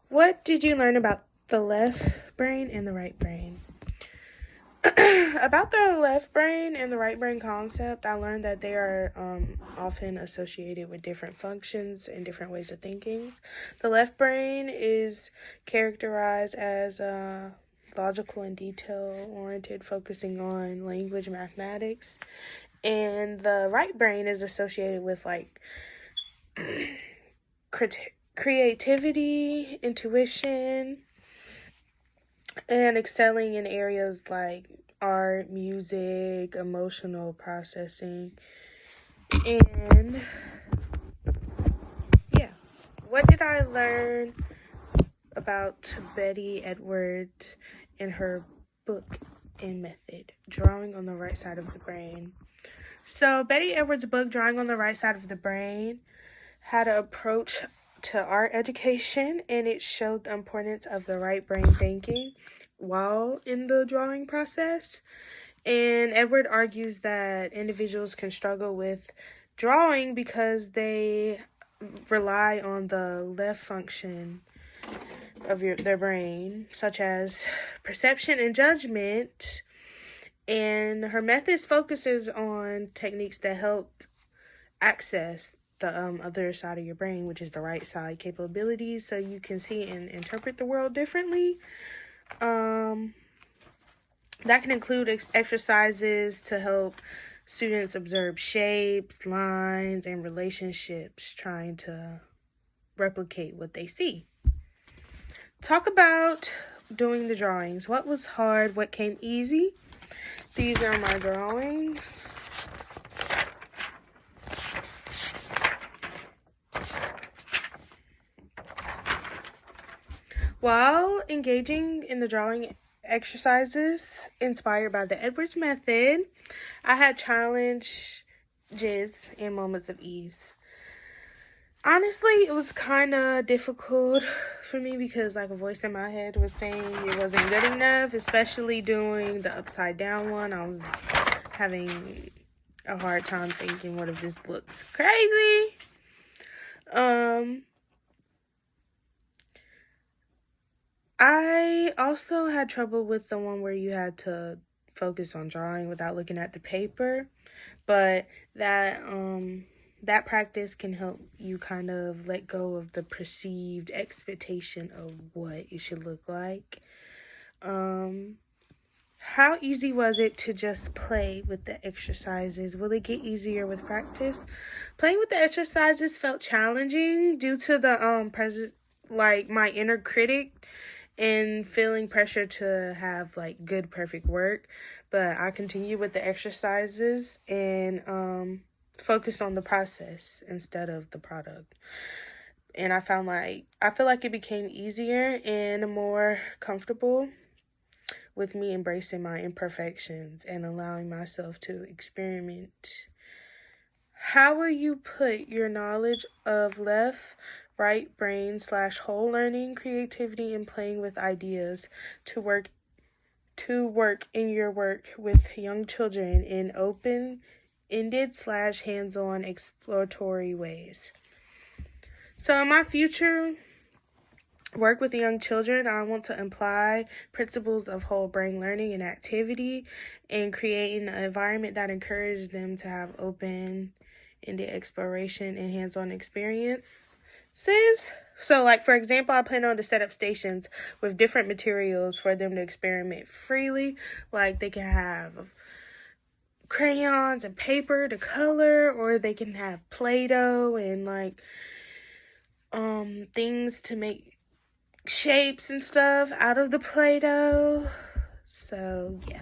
What did you learn about the left brain and the right brain? About the left brain and the right brain concept, I learned that they are often associated with different functions and different ways of thinking. The left brain is characterized as logical and detail oriented, focusing on language, mathematics, and the right brain is associated with like creativity, intuition, and excelling in areas like art, music, emotional processing. And yeah, what did I learn about Betty Edwards in her book and method, Drawing on the Right Side of the Brain? So Betty Edwards' book, Drawing on the Right Side of the Brain, had an approach to art education, and it showed the importance of the right brain thinking while in the drawing process. And Edward argues that individuals can struggle with drawing because they rely on the left function of their brain, such as perception and judgment. And her methods focuses on techniques that help access the other side of your brain, which is the right side capabilities, so you can see and interpret the world differently. That can include exercises to help students observe shapes, lines, and relationships, trying to replicate what they see. Talk about doing the drawings. What was hard? What came easy? These are my drawings. While engaging in the drawing exercises inspired by the Edwards method, I had challenges and moments of ease. Honestly, it was kind of difficult for me because like a voice in my head was saying it wasn't good enough, especially doing the upside down one. I was having a hard time thinking, what if this looks crazy? I also had trouble with the one where you had to focus on drawing without looking at the paper, but that practice can help you kind of let go of the perceived expectation of what it should look like. How easy was it to just play with the exercises? Will it get easier with practice? Playing with the exercises felt challenging due to the like my inner critic and feeling pressure to have like good perfect work, but I continued with the exercises and focused on the process instead of the product. And I feel like it became easier and more comfortable with me embracing my imperfections and allowing myself to experiment. How will you put your knowledge of left, right brain / whole learning, creativity, and playing with ideas to work in your work with young children in open-ended / hands-on exploratory ways? So in my future work with young children, I want to apply principles of whole brain learning and activity and creating an environment that encourages them to have open-ended exploration and hands-on experiences. So like, for example, I plan on to set up stations with different materials for them to experiment freely. Like they can have crayons and paper to color, or they can have Play-Doh and like things to make shapes and stuff out of the Play-Doh. So yeah.